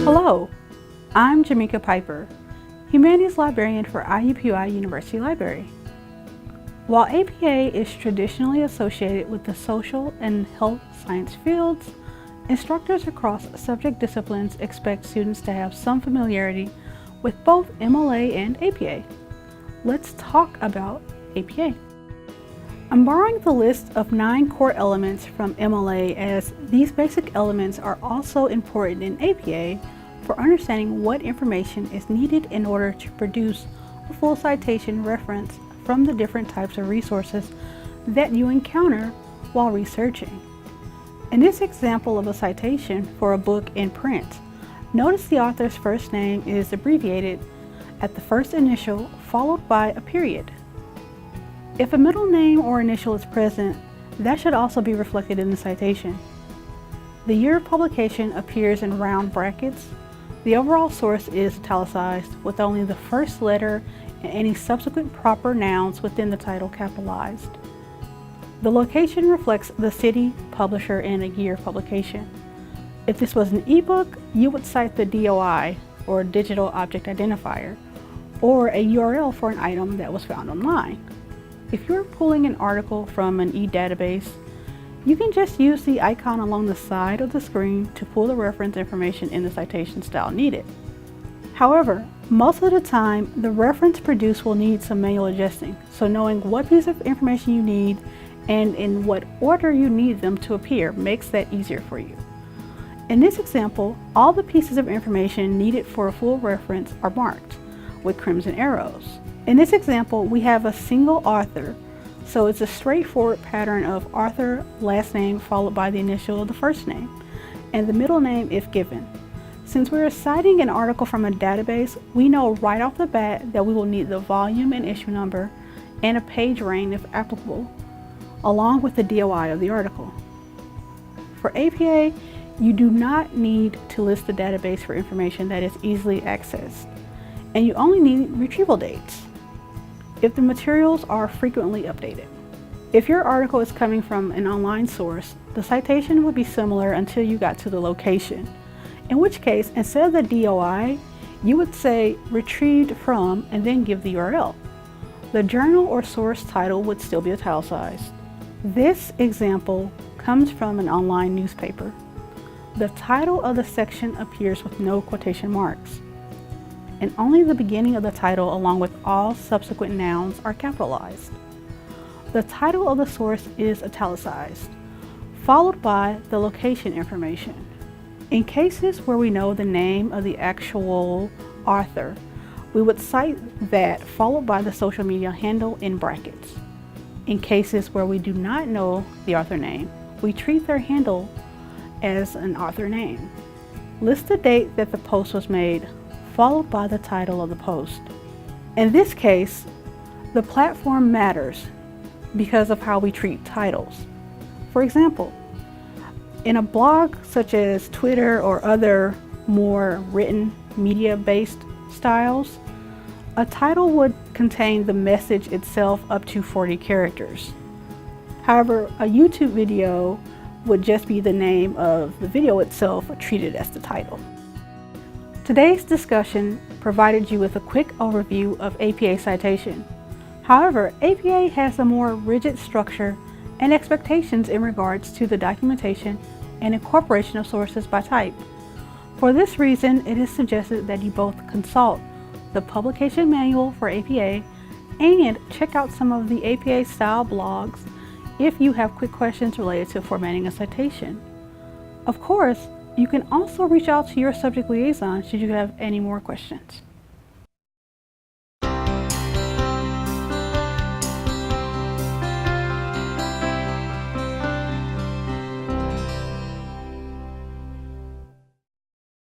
Hello, I'm Jamaica Piper, Humanities Librarian for IUPUI University Library. While APA is traditionally associated with the social and health science fields, instructors across subject disciplines expect students to have some familiarity with both MLA and APA. Let's talk about APA. I'm borrowing the list of 9 core elements from MLA as these basic elements are also important in APA for understanding what information is needed in order to produce a full citation reference from the different types of resources that you encounter while researching. In this example of a citation for a book in print, notice the author's first name is abbreviated at the first initial followed by a period. If a middle name or initial is present, that should also be reflected in the citation. The year of publication appears in round brackets. The overall source is italicized with only the first letter and any subsequent proper nouns within the title capitalized. The location reflects the city, publisher, and a year of publication. If this was an ebook, you would cite the DOI, or Digital Object Identifier, or a URL for an item that was found online. If you're pulling an article from an e-database, you can just use the icon along the side of the screen to pull the reference information in the citation style needed. However, most of the time, the reference produced will need some manual adjusting, so knowing what piece of information you need and in what order you need them to appear makes that easier for you. In this example, all the pieces of information needed for a full reference are marked with crimson arrows. In this example, we have a single author, so it's a straightforward pattern of author, last name, followed by the initial of the first name, and the middle name if given. Since we're citing an article from a database, we know right off the bat that we will need the volume and issue number and a page range if applicable, along with the DOI of the article. For APA, you do not need to list the database for information that is easily accessed, and you only need retrieval dates if the materials are frequently updated. If your article is coming from an online source, the citation would be similar until you got to the location, in which case, instead of the DOI, you would say retrieved from and then give the URL. The journal or source title would still be italicized. This example comes from an online newspaper. The title of the section appears with no quotation marks, and only the beginning of the title along with all subsequent nouns are capitalized. The title of the source is italicized, followed by the location information. In cases where we know the name of the actual author, we would cite that followed by the social media handle in brackets. In cases where we do not know the author name, we treat their handle as an author name. List the date that the post was made, followed by the title of the post. In this case, the platform matters because of how we treat titles. For example, in a blog such as Twitter or other more written media-based styles, a title would contain the message itself up to 40 characters. However, a YouTube video would just be the name of the video itself treated as the title. Today's discussion provided you with a quick overview of APA citation. However, APA has a more rigid structure and expectations in regards to the documentation and incorporation of sources by type. For this reason, it is suggested that you both consult the publication manual for APA and check out some of the APA style blogs if you have quick questions related to formatting a citation. Of course, you can also reach out to your subject liaison should you have any more questions.